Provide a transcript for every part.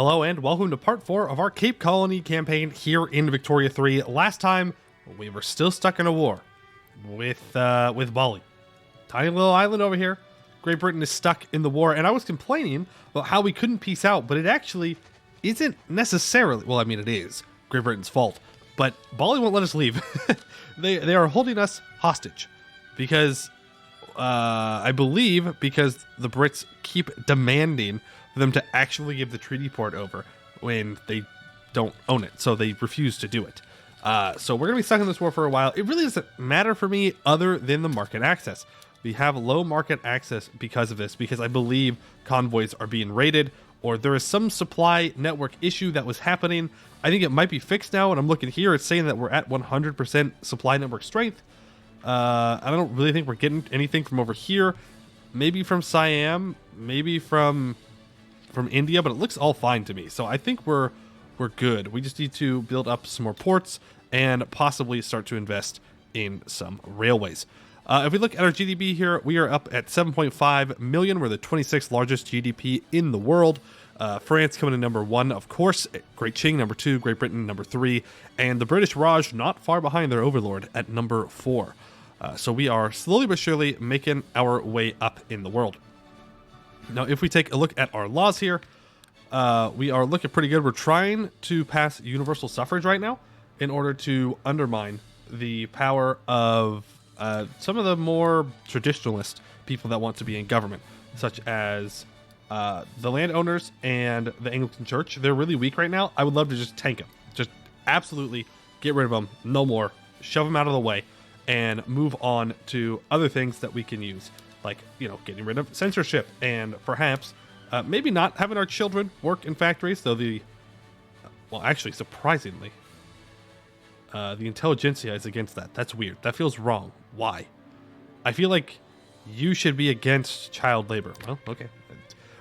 Hello and welcome to part 4 of our Cape Colony campaign here in Victoria 3. Last time, we were still stuck in a war with Bali. Tiny little island over here. Great Britain is stuck in the war, and I was complaining about how we couldn't peace out, but it actually isn't necessarily, well, I mean, it is Great Britain's fault, but Bali won't let us leave. They are holding us hostage because, I believe, because the Brits keep demanding for them to actually give the treaty port over when they don't own it, so they refuse to do it. So we're going to be stuck in this war for a while. It really doesn't matter for me other than the market access. We have low market access because of this, because I believe convoys are being raided, or there is some supply network issue that was happening. I think it might be fixed now, and I'm looking here, it's saying that we're at 100% supply network strength. I don't really think we're getting anything from over here. Maybe from Siam, maybe from India, but it looks all fine to me. So I think we're good. We just need to build up some more ports and possibly start to invest in some railways. If we look at our GDP here, we are up at 7.5 million. We're the 26th largest GDP in the world. France coming in number 1, of course. Great Qing, number 2. Great Britain, number 3. And the British Raj not far behind their overlord at number 4. So we are slowly but surely making our way up in the world. Now, if we take a look at our laws here, we are looking pretty good. We're trying to pass universal suffrage right now in order to undermine the power of some of the more traditionalist people that want to be in government, such as the landowners and the Anglican Church. They're really weak right now. I would love to just tank them. Just absolutely get rid of them. No more. Shove them out of the way and move on to other things that we can use. Like, getting rid of censorship and perhaps maybe not having our children work in factories, though actually, surprisingly, the intelligentsia is against that. That's weird. That feels wrong. Why? I feel like you should be against child labor. Well, okay.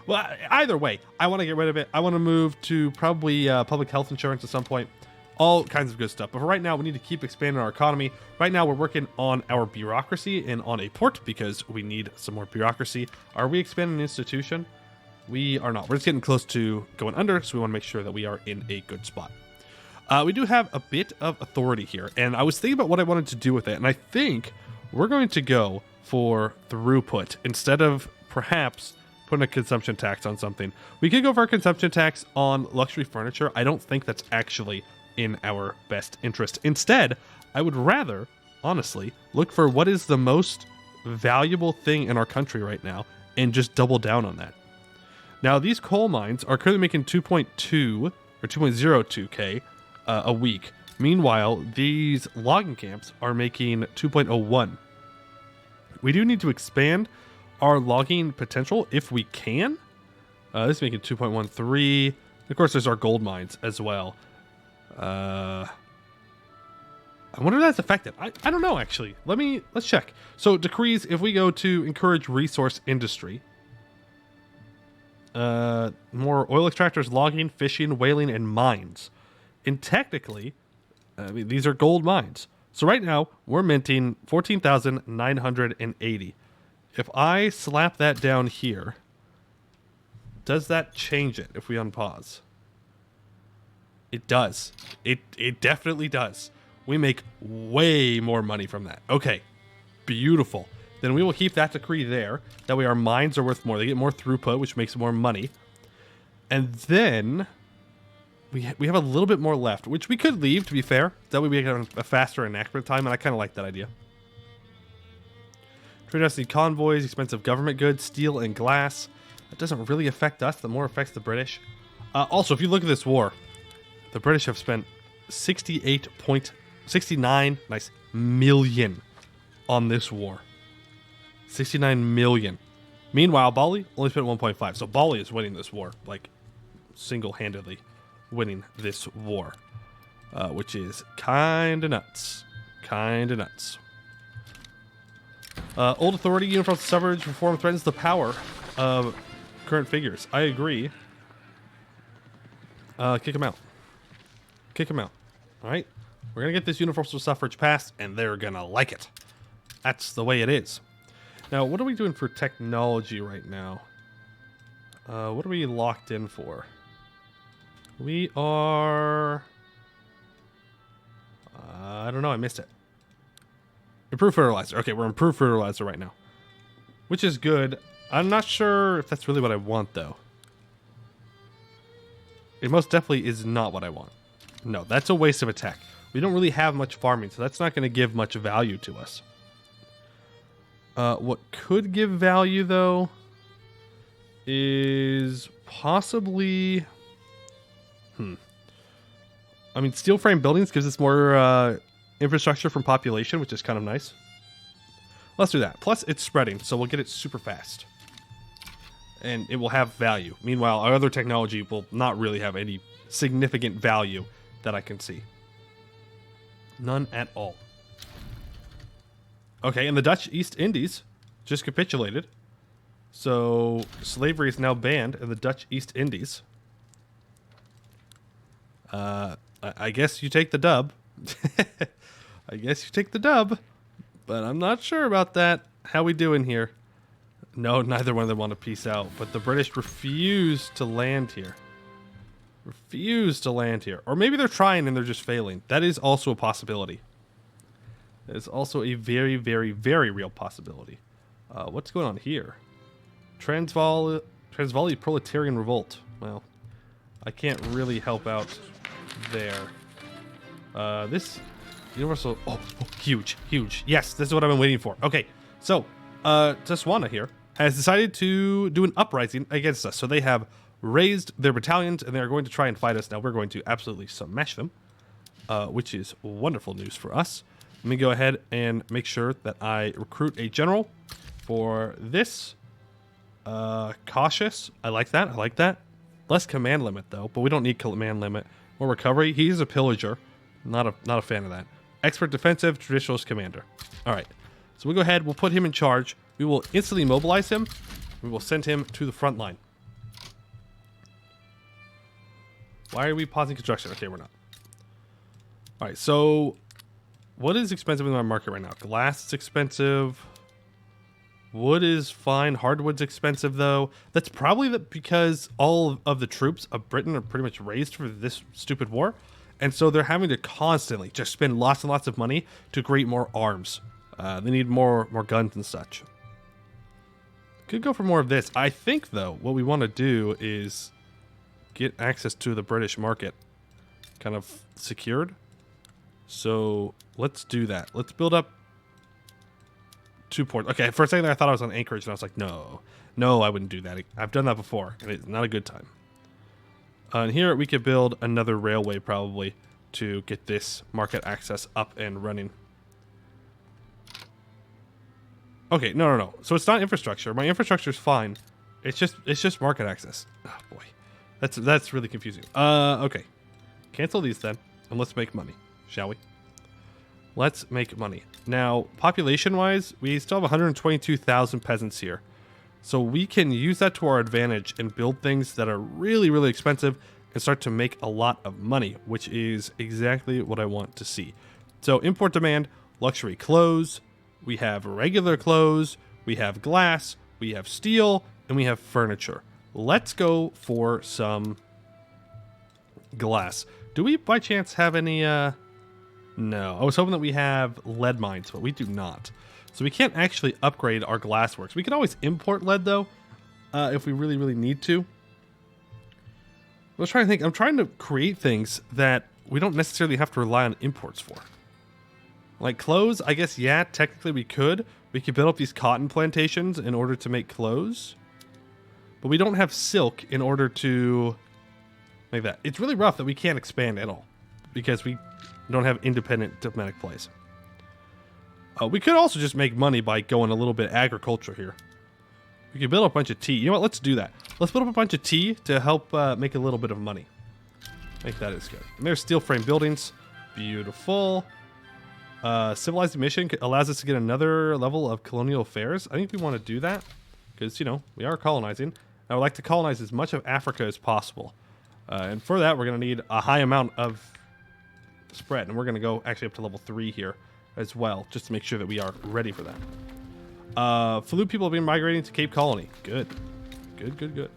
Well, either way, I want to get rid of it. I want to move to probably public health insurance at some point. All kinds of good stuff. But for right now, we need to keep expanding our economy. Right now, we're working on our bureaucracy and on a port because we need some more bureaucracy. Are we expanding an institution? We are not. We're just getting close to going under, so we want to make sure that we are in a good spot. We do have a bit of authority here, and I was thinking about what I wanted to do with it, and I think we're going to go for throughput instead of perhaps putting a consumption tax on something. We could go for a consumption tax on luxury furniture. I don't think that's actually in our best interest. Instead, I would rather, honestly, look for what is the most valuable thing in our country right now and just double down on that. Now, these coal mines are currently making 2.2 or 2.02k a week. Meanwhile, these logging camps are making 2.01. We do need to expand our logging potential if we can. This is making 2.13. Of course, there's our gold mines as well. I wonder if that's affected. I don't know, actually. Let's check. So decrees, if we go to encourage resource industry, more oil extractors, logging, fishing, whaling, and mines. And technically, these are gold mines. So right now, we're minting 14,980. If I slap that down here, does that change it if we unpause? It does. It definitely does. We make way more money from that. Okay, beautiful. Then we will keep that decree there. That way our mines are worth more. They get more throughput, which makes more money. And then we have a little bit more left, which we could leave, to be fair. That way we get a faster enactment time, and I kind of like that idea. Trade us need convoys, expensive government goods, steel and glass. That doesn't really affect us. The more affects the British. Also, if you look at this war, the British have spent 68.69 million on this war. 69 million. Meanwhile, Bali only spent 1.5. So Bali is winning this war, like single-handedly winning this war, which is kind of nuts. Kind of nuts. Old authority, universal suffrage reform threatens the power of current figures. I agree. Kick them out. Kick them out. All right, we're gonna get this universal suffrage passed, and they're gonna like it. That's the way it is. Now, what are we doing for technology right now? What are we locked in for? We are... I don't know. I missed it. Improved fertilizer. Okay, we're improved fertilizer right now. Which is good. I'm not sure if that's really what I want, though. It most definitely is not what I want. No, that's a waste of attack. We don't really have much farming, so that's not going to give much value to us. What could give value, though, is possibly... I mean, steel frame buildings gives us more infrastructure from population, which is kind of nice. Let's do that. Plus, it's spreading, so we'll get it super fast. And it will have value. Meanwhile, our other technology will not really have any significant value that I can see. None at all. Okay, and the Dutch East Indies just capitulated. So, slavery is now banned in the Dutch East Indies. I guess you take the dub. I guess you take the dub. But I'm not sure about that. How we doing here? No, neither one of them want to peace out. But the British refuse to land here. Refuse to land here. Or maybe they're trying and they're just failing. That is also a possibility. That is also a very, very, very real possibility. What's going on here? Transvaal Proletarian Revolt. Well, I can't really help out there. This universal... Oh, huge, huge. Yes, this is what I've been waiting for. Okay, so Tswana here has decided to do an uprising against us. So they have raised their battalions and they're going to try and fight us. Now we're going to absolutely smash them, which is wonderful news for us. Let me go ahead and make sure that I recruit a general for this. Cautious. I like that. I like that. Less command limit though, but we don't need command limit. More recovery. He's a pillager. Not a fan of that. Expert defensive, traditionalist commander. All right. So we'll go ahead. We'll put him in charge. We will instantly mobilize him. We will send him to the front line. Why are we pausing construction? Okay, we're not. All right. So what is expensive in our market right now? Glass is expensive. Wood is fine. Hardwood's expensive, though. That's probably because all of the troops of Britain are pretty much raised for this stupid war. And so they're having to constantly just spend lots and lots of money to create more arms. They need more guns and such. Could go for more of this. I think, though, what we want to do is get access to the British market kind of secured. So let's do that. Let's build up 2 ports. Okay, for a second I thought I was on Anchorage, and I was like, no, I wouldn't do that. I've done that before, and it's not a good time. And here we could build another railway probably to get this market access up and running. Okay, no. So it's not infrastructure. My infrastructure is fine. It's just market access. Oh boy, that's really confusing. Okay, cancel these then, and let's make money, shall we? Let's make money. Now, population-wise, we still have 122,000 peasants here. So we can use that to our advantage and build things that are really, really expensive and start to make a lot of money, which is exactly what I want to see. So import demand, luxury clothes, we have regular clothes, we have glass, we have steel, and we have furniture. Let's go for some glass. Do we by chance have any... No, I was hoping that we have lead mines, but we do not. So we can't actually upgrade our glassworks. We can always import lead, though, if we really, really need to. I was trying to think. I'm trying to create things that we don't necessarily have to rely on imports for. Like clothes, I guess, yeah, technically we could. We could build up these cotton plantations in order to make clothes. But we don't have silk in order to make that. It's really rough that we can't expand at all because we don't have independent diplomatic plays. We could also just make money by going a little bit agriculture here. We could build up a bunch of tea. You know what? Let's do that. Let's build up a bunch of tea to help make a little bit of money. I think that is good. And there's steel frame buildings. Beautiful. Civilized mission allows us to get another level of colonial affairs. I think we want to do that because, you know, we are colonizing. I would like to colonize as much of Africa as possible. And for that, we're going to need a high amount of spread. And we're going to go actually up to level 3 here as well, just to make sure that we are ready for that. Falu people have been migrating to Cape Colony. Good. Good.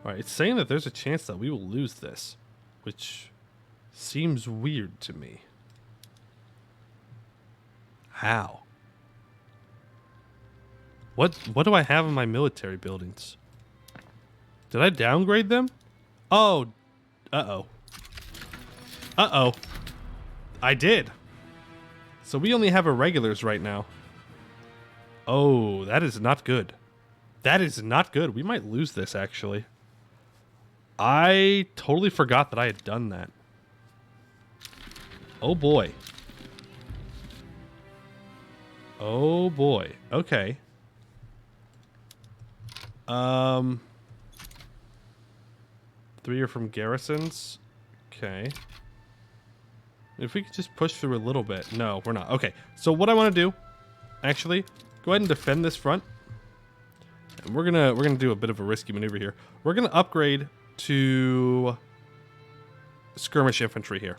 All right, it's saying that there's a chance that we will lose this, which seems weird to me. How? What do I have in my military buildings? Did I downgrade them? Oh, uh-oh. Uh-oh. I did. So we only have irregulars right now. Oh, that is not good. That is not good. We might lose this, actually. I totally forgot that I had done that. Oh, boy. Oh, boy. Okay. 3 are from garrisons. Okay. If we could just push through a little bit. No, we're not. Okay. So what I want to do, actually, go ahead and defend this front. And we're gonna do a bit of a risky maneuver here. We're gonna upgrade to skirmish infantry here.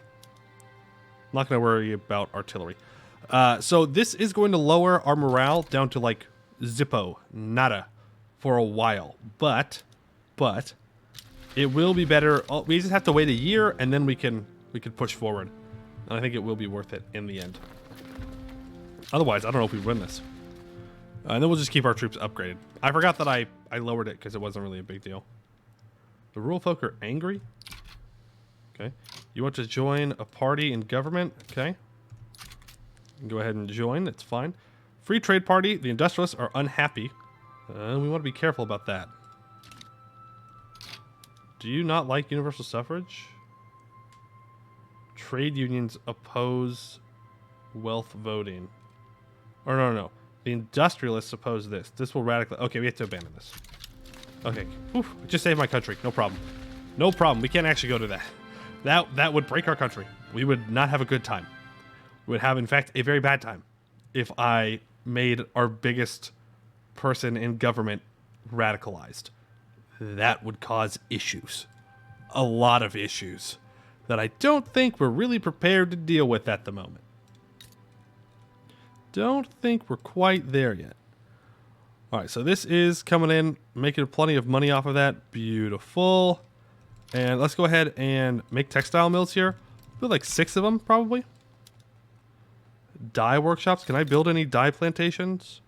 I'm not gonna worry about artillery. So this is going to lower our morale down to like zippo, nada, for a while. But it will be better. We just have to wait a year, and then we can push forward. And I think it will be worth it in the end. Otherwise, I don't know if we win this. And then we'll just keep our troops upgraded. I forgot that I lowered it because it wasn't really a big deal. The rural folk are angry. Okay. You want to join a party in government? Okay. You can go ahead and join. That's fine. Free trade party. The industrialists are unhappy. We want to be careful about that. Do you not like universal suffrage? Trade unions oppose wealth voting. Or no. The industrialists oppose this. This will radically... Okay, we have to abandon this. Okay. Whew, just saved my country. No problem. No problem. We can't actually go to that. That would break our country. We would not have a good time. We would have, in fact, a very bad time if I made our biggest person in government radicalized. That would cause issues. A lot of issues that I don't think we're really prepared to deal with at the moment. Don't think we're quite there yet. All right, so this is coming in, making plenty of money off of that. Beautiful. And let's go ahead and make textile mills here. Build like 6 of them, probably. Dye workshops. Can I build any dye plantations?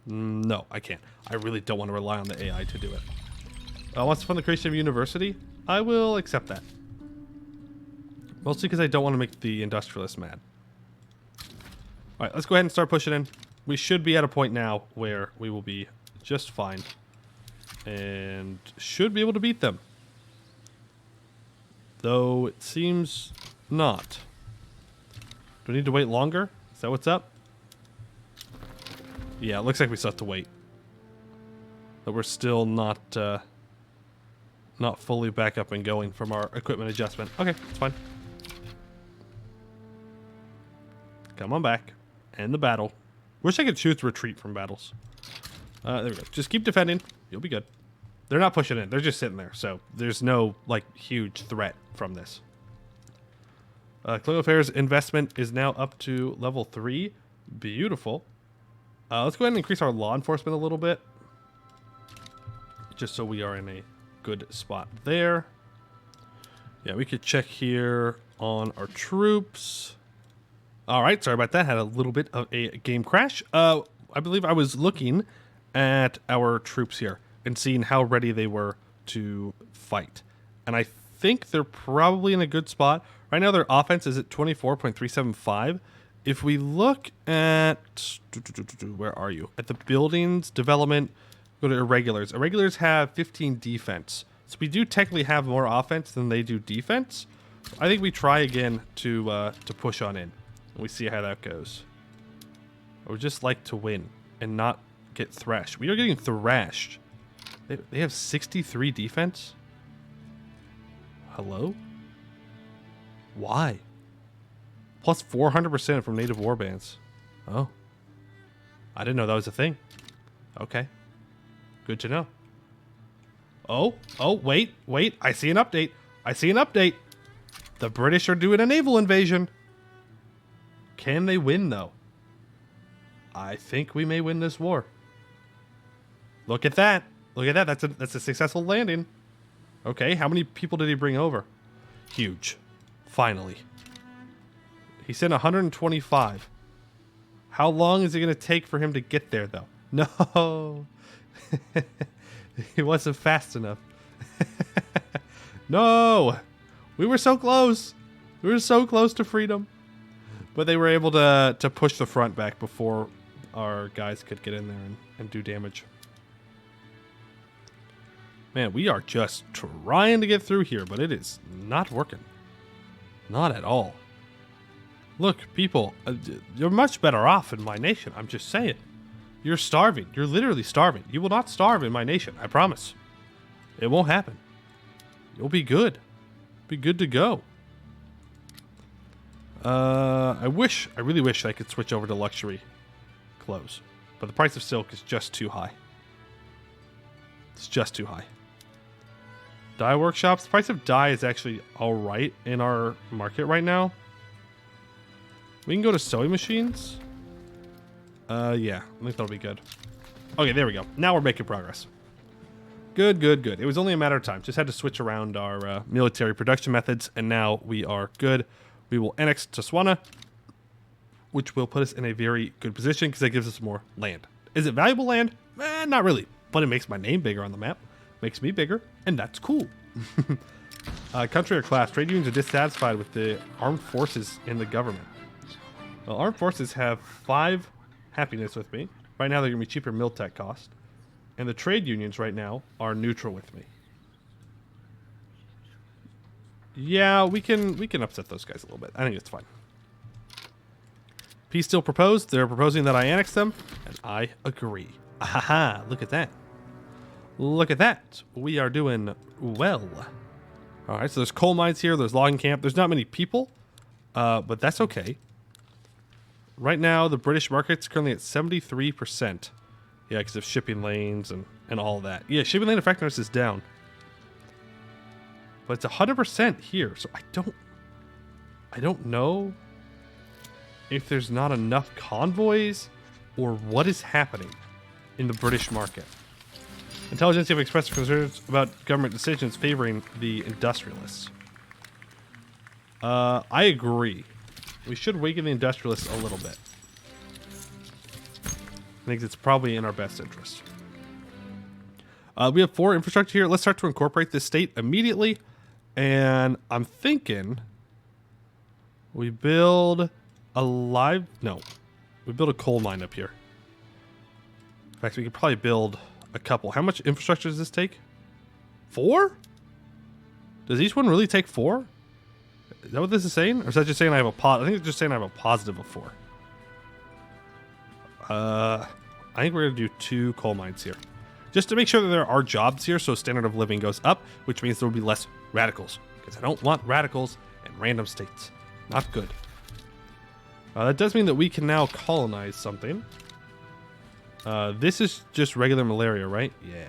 No, I can't. I really don't want to rely on the AI to do it. Wants to fund the creation of a university? I will accept that. Mostly because I don't want to make the industrialists mad. All right, let's go ahead and start pushing in. We should be at a point now where we will be just fine. And should be able to beat them. Though it seems not. Do we need to wait longer? Is that what's up? Yeah, it looks like we still have to wait. But we're still not fully back up and going from our equipment adjustment. Okay, it's fine. Come on back. End the battle. Wish I could choose retreat from battles. There we go. Just keep defending. You'll be good. They're not pushing in. They're just sitting there. So there's no, like, huge threat from this. Colonial Affairs investment is now up to level 3. Beautiful. Let's go ahead and increase our law enforcement a little bit. Just so we are in a good spot there. Yeah, we could check here on our troops. All right, sorry about that. Had a little bit of a game crash. I believe I was looking at our troops here and seeing how ready they were to fight. And I think they're probably in a good spot. Right now their offense is at 24.375. If we look at... Where are you? At the buildings, development, go to irregulars. Irregulars have 15 defense. So we do technically have more offense than they do defense. I think we try again to push on in. We see how that goes. I would just like to win and not get thrashed. We are getting thrashed. They have 63 defense? Hello? Why? Plus 400% from native warbands. Oh. I didn't know that was a thing. Okay. Good to know. Oh, wait. I see an update. The British are doing a naval invasion. Can they win, though? I think we may win this war. Look at that. Look at that. That's a successful landing. Okay, how many people did he bring over? Huge. Finally. He sent 125. How long is it going to take for him to get there, though? No. He wasn't fast enough. No. We were so close. We were so close to freedom. But they were able to push the front back before our guys could get in there and do damage. Man, we are just trying to get through here, but it is not working. Not at all. Look, people, you're much better off in my nation. I'm just saying. You're starving. You're literally starving. You will not starve in my nation. I promise. It won't happen. You'll be good. Be good to go. I really wish I could switch over to luxury clothes. But the price of silk is just too high. It's just too high. Dye workshops. The price of dye is actually alright in our market right now. We can go to sewing machines. Yeah, I think that'll be good. Okay, there we go. Now we're making progress. Good, good, good. It was only a matter of time. Just had to switch around our military production methods, and now we are good. We will annex Tswana, which will put us in a very good position because that gives us more land. Is it valuable land? Not really, but it makes my name bigger on the map. Makes me bigger, and that's cool. Country or class. Trade unions are dissatisfied with the armed forces in the government. Well, armed forces have 5 happiness with me. Right now, they're going to be cheaper mill tech cost. And the trade unions right now are neutral with me. Yeah, we can upset those guys a little bit. I think it's fine. Peace still proposed. They're proposing that I annex them, and I agree. Ahaha, look at that. Look at that. We are doing well. All right, so there's coal mines here. There's logging camp. There's not many people, but that's okay. Right now, the British market's currently at 73%. Yeah, because of shipping lanes and all that. Yeah, shipping lane effectiveness is down. But it's 100% here, so I don't know if there's not enough convoys or what is happening in the British market. Intelligence have expressed concerns about government decisions favoring the industrialists. I agree. We should weaken the industrialists a little bit. I think it's probably in our best interest. We have 4 infrastructure here. Let's start to incorporate this state immediately. And I'm thinking we build we build a coal mine up here. In fact, we could probably build a couple. How much infrastructure does this take? 4? Does each one really take 4? Is that what this is saying? Or is that just saying I have a I think it's just saying I have a positive of 4. I think we're going to do 2 coal mines here. Just to make sure that there are jobs here so standard of living goes up, which means there will be less radicals. Because I don't want radicals in random states. Not good. That does mean that we can now colonize something. This is just regular malaria, right? Yeah.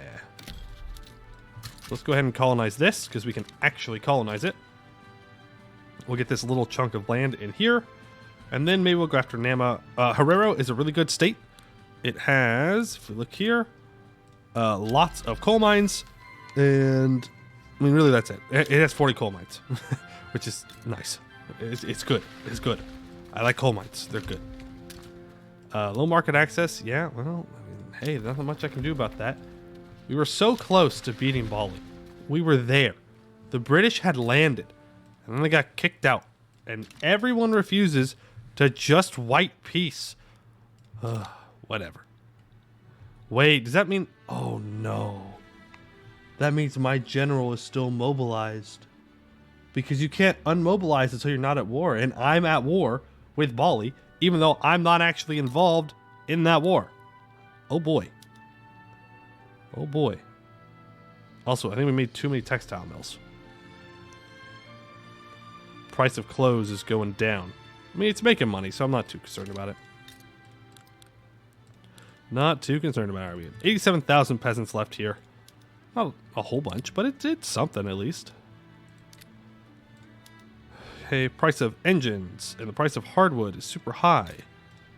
Let's go ahead and colonize this, because we can actually colonize it. We'll get this little chunk of land in here. And then maybe we'll go after Nama. Herrero is a really good state. It has, if we look here, lots of coal mines. And, I mean, really that's it. It has 40 coal mines, which is nice. It's good. It's good. I like coal mines. They're good. Low market access. Yeah, well, I mean, hey, there's nothing much I can do about that. We were so close to beating Bali. We were there. The British had landed. And then they got kicked out. And everyone refuses to just white peace. Whatever. Wait, does that mean... Oh, no. That means my general is still mobilized. Because you can't unmobilize until you're not at war. And I'm at war with Bali, even though I'm not actually involved in that war. Oh, boy. Oh, boy. Also, I think we made too many textile mills. Price of clothes is going down. I mean, it's making money, so I'm not too concerned about it. Not too concerned about it. We have 87,000 peasants left here. Not a whole bunch, but it's something at least. Okay, price of engines and the price of hardwood is super high.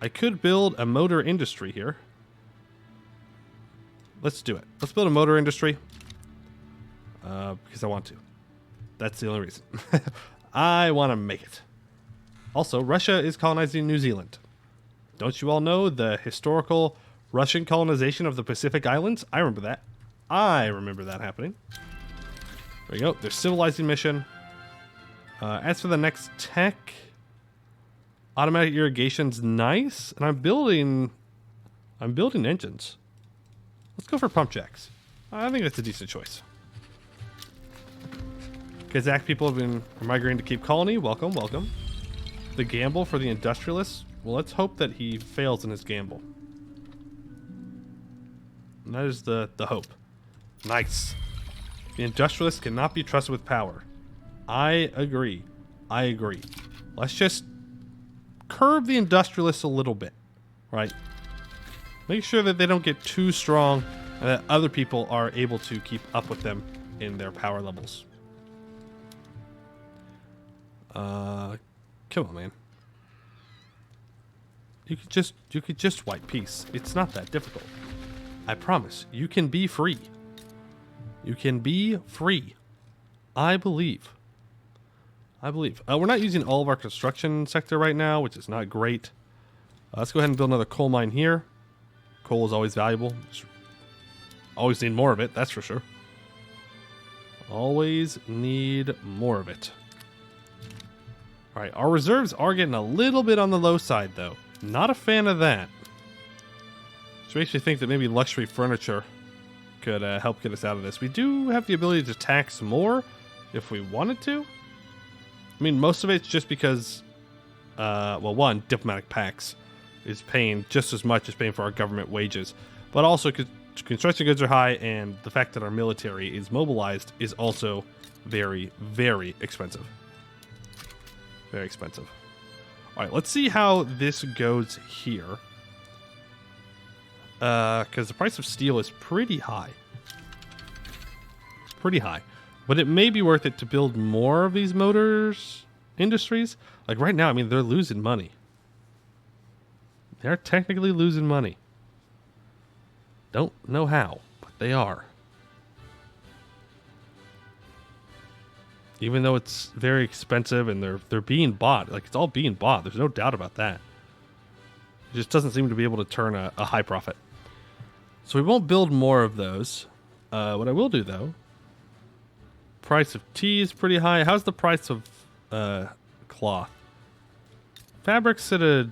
I could build a motor industry here. Let's do it. Let's build a motor industry. Because I want to. That's the only reason. I want to make it. Also, Russia is colonizing New Zealand. Don't you all know the historical Russian colonization of the Pacific Islands? I remember that. I remember that happening. There you go. Their civilizing mission. As for the next tech, automatic irrigation's nice, and I'm building engines. Let's go for pump jacks. I think that's a decent choice. Kazakh people have been migrating to Cape Colony. Welcome, welcome. The gamble for the industrialists. Well, let's hope that he fails in his gamble. And that is the hope. Nice. The industrialists cannot be trusted with power. I agree. I agree. Let's just curb the industrialists a little bit, right? Make sure that they don't get too strong and that other people are able to keep up with them in their power levels. Come on, man. You could just white peace. It's not that difficult. I promise. You can be free. You can be free. I believe. We're not using all of our construction sector right now, which is not great. Let's go ahead and build another coal mine here. Coal is always valuable. Always need more of it, that's for sure. Always need more of it. All right, our reserves are getting a little bit on the low side, though. Not a fan of that. Which makes me think that maybe luxury furniture could help get us out of this. We do have the ability to tax more if we wanted to. I mean, most of it's just because, well, one, diplomatic pax is paying just as much as paying for our government wages. But also, construction goods are high, and the fact that our military is mobilized is also very, very expensive. Very expensive. All right, let's see how this goes here. Because the price of steel is pretty high. Pretty high. But it may be worth it to build more of these motors industries. Like right now, I mean, they're losing money. They're technically losing money. Don't know how, but they are. Even though it's very expensive and they're being bought. Like, it's all being bought. There's no doubt about that. It just doesn't seem to be able to turn a high profit. So we won't build more of those. What I will do, though, price of tea is pretty high. How's the price of cloth? Fabric's at a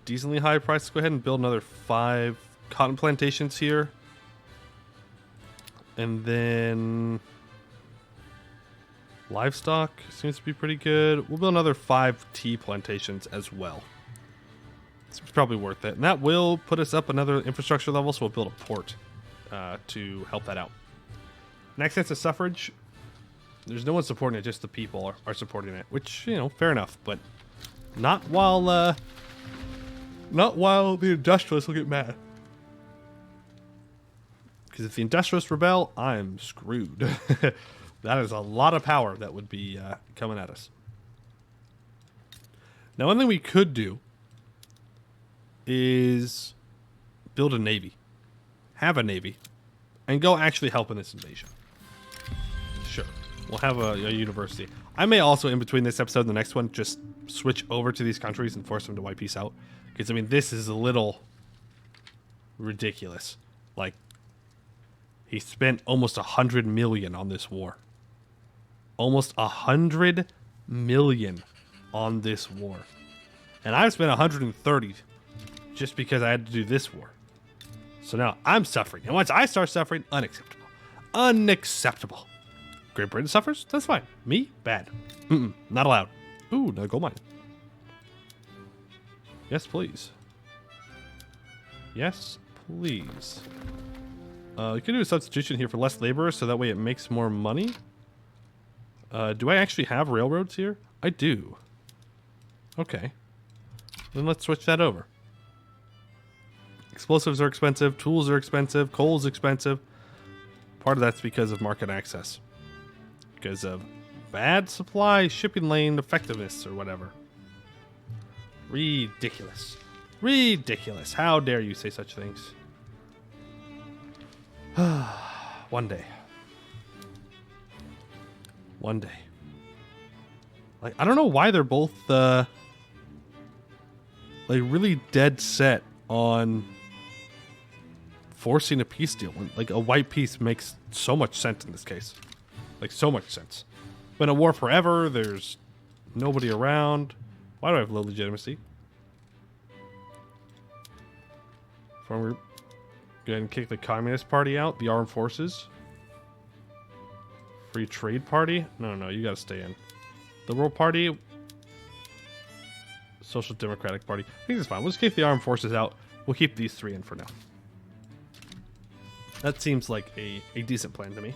decently high price. Let's go ahead and build another 5 cotton plantations here. And then livestock seems to be pretty good. We'll build another 5 tea plantations as well. It's probably worth it. And that will put us up another infrastructure level, so we'll build a port to help that out. Next, that's a suffrage. There's no one supporting it, just the people are supporting it, which, you know, fair enough, but not while the industrialists will get mad. Because if the industrialists rebel, I'm screwed. That is a lot of power that would be coming at us. Now, one thing we could do is build a navy, have a navy, and go actually help in this invasion. Sure, we'll have a university. I may also, in between this episode and the next one, just switch over to these countries and force them to wipe peace out. Because, I mean, this is a little ridiculous. Like, he spent almost 100 million on this war. Almost 100 million on this war. And I've spent 130 just because I had to do this war. So now I'm suffering. And once I start suffering, unacceptable. Unacceptable. Great Britain suffers? That's fine. Me? Bad. Not allowed. Ooh, another gold mine. Yes, please. Yes, please. You can do a substitution here for less labor, so that way it makes more money. Do I actually have railroads here? I do. Okay. Then let's switch that over. Explosives are expensive, tools are expensive, coal's expensive. Part of that's because of market access. Because of bad supply, shipping lane effectiveness, or whatever. Ridiculous. Ridiculous. How dare you say such things? One day. One day. Like, I don't know why they're both like really dead set on forcing a peace deal. When, like, a white peace makes so much sense in this case. Like, so much sense. Been a war forever. There's nobody around. Why do I have low legitimacy? Farm group. Go ahead and kick the Communist Party out. The armed forces. Free Trade Party. No, you gotta stay in. The World Party. Social Democratic Party. I think it's fine. We'll just kick the armed forces out. We'll keep these three in for now. That seems like a decent plan to me.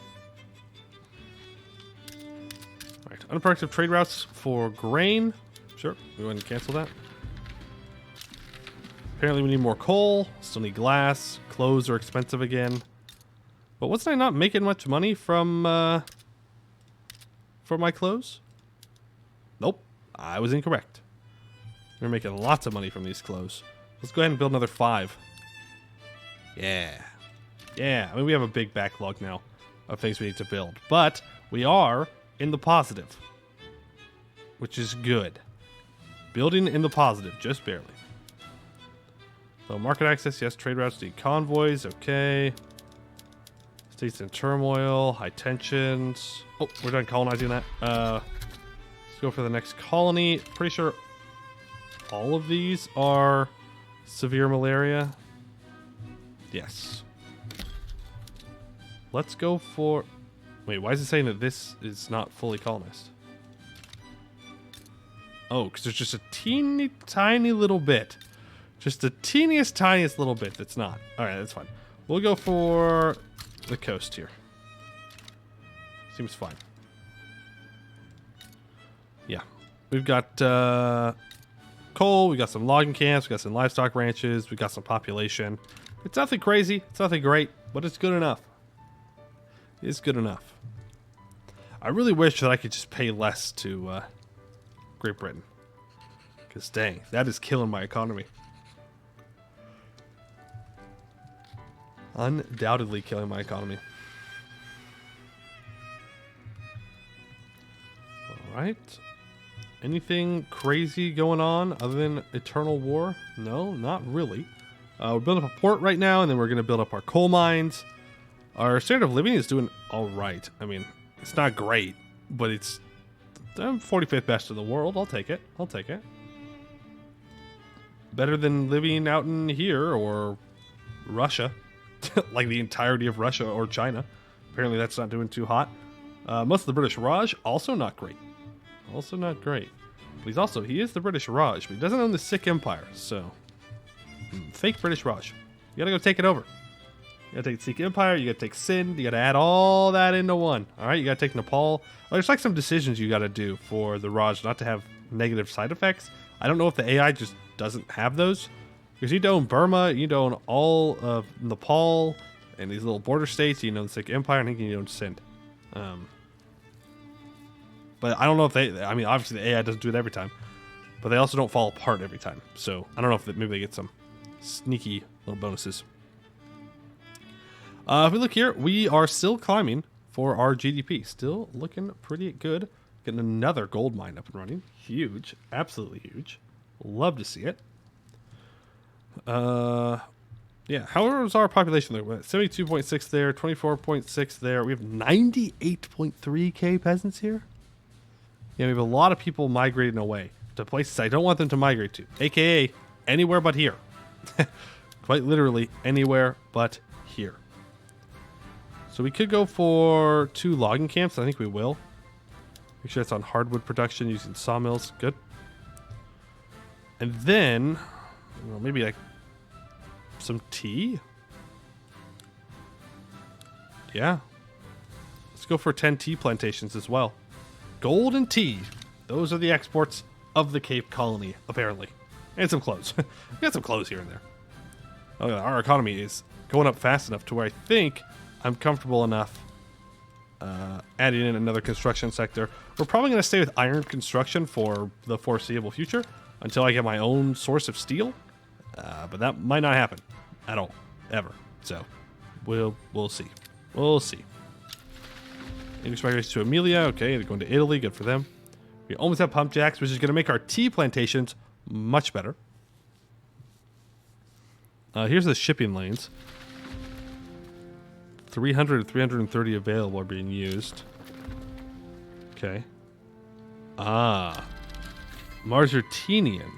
Alright, unproductive trade routes for grain. Sure, we want to cancel that. Apparently we need more coal. Still need glass. Clothes are expensive again. But wasn't I not making much money from for my clothes? Nope, I was incorrect. We're making lots of money from these clothes. Let's go ahead and build another 5. Yeah. Yeah, I mean, we have a big backlog now of things we need to build. But we are in the positive, which is good. Building in the positive, just barely. So market access, yes. Trade routes, need convoys, okay. States in turmoil, high tensions. Oh, we're done colonizing that. Let's go for the next colony. Pretty sure all of these are severe malaria. Yes. Let's go for... Wait, why is it saying that this is not fully colonized? Oh, because there's just a teeny tiny little bit. Just the teeniest, tiniest little bit that's not. Alright, that's fine. We'll go for the coast here. Seems fine. Yeah. We've got coal, we got some logging camps, we got some livestock ranches, we got some population. It's nothing crazy, it's nothing great, but it's good enough. It's good enough. I really wish that I could just pay less to Great Britain. Because dang, that is killing my economy. Undoubtedly killing my economy. Alright. Anything crazy going on other than eternal war? No, not really. We're building up a port right now, and then we're going to build up our coal mines. Our standard of living is doing alright. I mean, it's not great, but it's 45th best in the world. I'll take it. I'll take it. Better than living out in here or Russia. Like the entirety of Russia or China. Apparently that's not doing too hot. Most of the British Raj, also not great. Also not great. But he is the British Raj, but he doesn't own the Sikh Empire, so... fake British Raj. You gotta go take it over. You gotta take the Sikh Empire, you gotta take Sindh, you gotta add all that into one. Alright, you gotta take Nepal. There's like some decisions you gotta do for the Raj not to have negative side effects. I don't know if the AI just doesn't have those. Because you need to own Burma, you need to own all of Nepal, and these little border states, you know, the Sikh Empire, and I think you own Sindh. But I don't know if I mean, obviously the AI doesn't do it every time, but they also don't fall apart every time. So I don't know if maybe they get some sneaky little bonuses. If we look here, we are still climbing for our GDP. Still looking pretty good. Getting another gold mine up and running. Huge. Absolutely huge. Love to see it. Yeah. How is our population there? 72.6 there. 24.6 there. We have 98.3k peasants here. Yeah, we have a lot of people migrating away to places I don't want them to migrate to. AKA anywhere but here. Quite literally anywhere but here. So we could go for 2 logging camps. I think we will. Make sure it's on hardwood production using sawmills. Good. And then, well, maybe like some tea. Yeah. Let's go for 10 tea plantations as well. Gold and tea. Those are the exports of the Cape Colony, apparently. And some clothes. We got some clothes here and there. Oh, yeah, our economy is going up fast enough to where I think I'm comfortable enough adding in another construction sector. We're probably going to stay with iron construction for the foreseeable future until I get my own source of steel. But that might not happen at all, ever. So We'll see. We'll see. English migration to Amelia. Okay, they're going to Italy. Good for them. We almost have pump jacks, which is going to make our tea plantations much better. Here's the shipping lanes. 300 and 330 available are being used. Okay. Ah. Marzurtinian.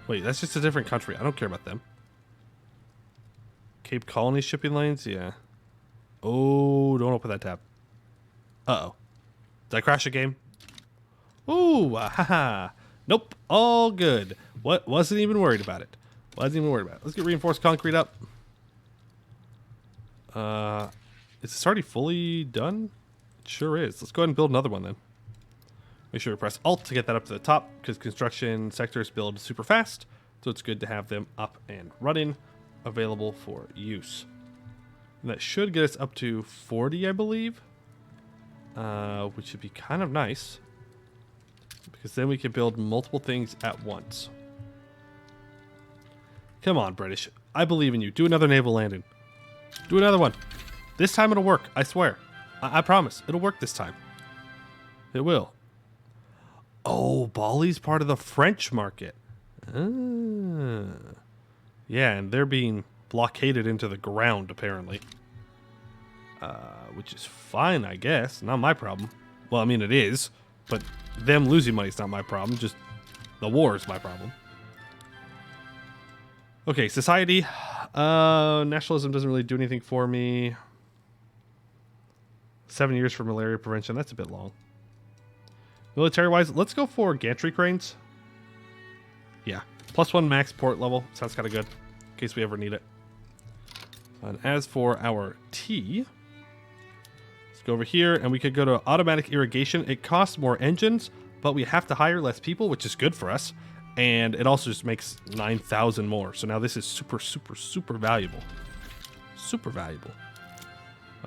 Wait, that's just a different country. I don't care about them. Cape Colony shipping lanes? Yeah. Oh, don't open that tab. Uh-oh. Did I crash a game? Ooh, haha. Nope, all good. Wasn't even worried about it. Wasn't even worried about it. Let's get reinforced concrete up. Is this already fully done? It sure is. Let's go ahead and build another one then. Make sure to press Alt to get that up to the top, because construction sectors build super fast, so it's good to have them up and running, available for use. And that should get us up to 40, I believe, which should be kind of nice, because then we can build multiple things at once. Come on, British. I believe in you. Do another naval landing. Do another one. This time it'll work, I swear. I promise. It'll work this time. It will. Oh, Bali's part of the French market. Ah. Yeah, and they're being blockaded into the ground, apparently. Which is fine, I guess. Not my problem. Well, I mean, it is. But them losing money is not my problem. Just the war is my problem. Okay, society. Nationalism doesn't really do anything for me. 7 years for malaria prevention. That's a bit long. Military-wise, let's go for gantry cranes. Yeah. +1 max port level. Sounds kind of good. In case we ever need it. And as for our tea, let's go over here, and we could go to automatic irrigation. It costs more engines, but we have to hire less people, which is good for us. And it also just makes 9,000 more. So now this is super, super, super valuable. Super valuable.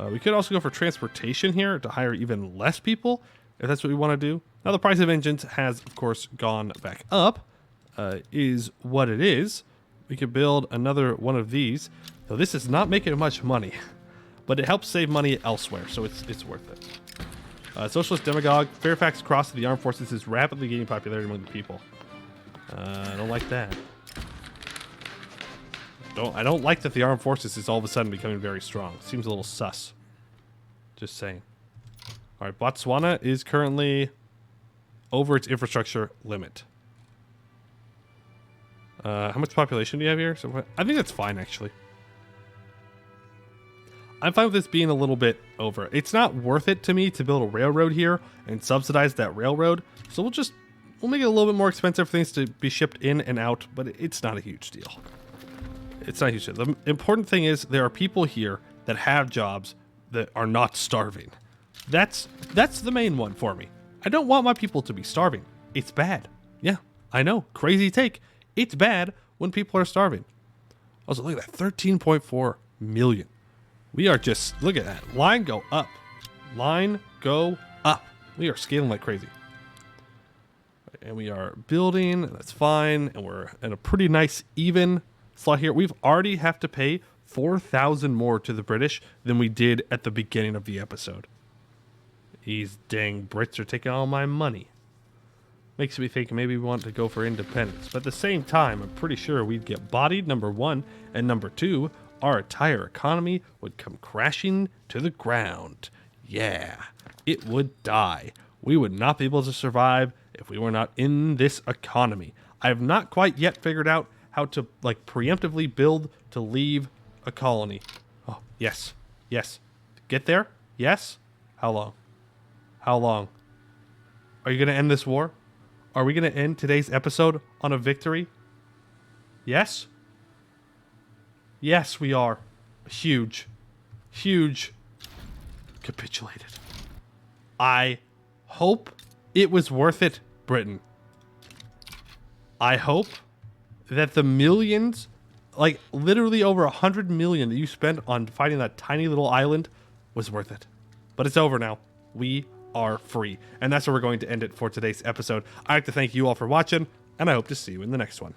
We could also go for transportation here to hire even less people, if that's what we want to do. Now the price of engines has, of course, gone back up. Is what it is. We could build another one of these. Though this is not making much money, but it helps save money elsewhere, so it's worth it. Socialist demagogue. Fairfax Cross of the Armed Forces is rapidly gaining popularity among the people. I don't like that. I don't like that the armed forces is all of a sudden becoming very strong. Seems a little sus. Just saying. All right, Botswana is currently over its infrastructure limit. How much population do you have here? So I think that's fine, actually. I'm fine with this being a little bit over. It's not worth it to me to build a railroad here and subsidize that railroad. So we'll make it a little bit more expensive for things to be shipped in and out, but it's not a huge deal. It's not a huge deal. The important thing is there are people here that have jobs that are not starving. That's the main one for me. I don't want my people to be starving. It's bad. Yeah, I know. Crazy take. It's bad when people are starving. Also, look at that. 13.4 million. We are just, look at that. Line go up. Line go up. We are scaling like crazy. And we are building. That's fine. And we're in a pretty nice even slot here. We've already have to pay 4,000 more to the British than we did at the beginning of the episode. These dang Brits are taking all my money. Makes me think maybe we want to go for independence. But at the same time, I'm pretty sure we'd get bodied, number one. And number two, our entire economy would come crashing to the ground. Yeah, it would die. We would not be able to survive if we were not in this economy. I have not quite yet figured out how to preemptively build to leave a colony. Oh, yes. Yes. Get there? Yes? How long? How long? Are you going to end this war? Are we going to end today's episode on a victory? Yes? Yes, we are. Huge. Huge. Capitulated. I hope it was worth it, Britain. I hope that the millions, literally over 100 million that you spent on fighting that tiny little island was worth it. But it's over now. We are free. And that's where we're going to end it for today's episode. I'd like to thank you all for watching, and I hope to see you in the next one.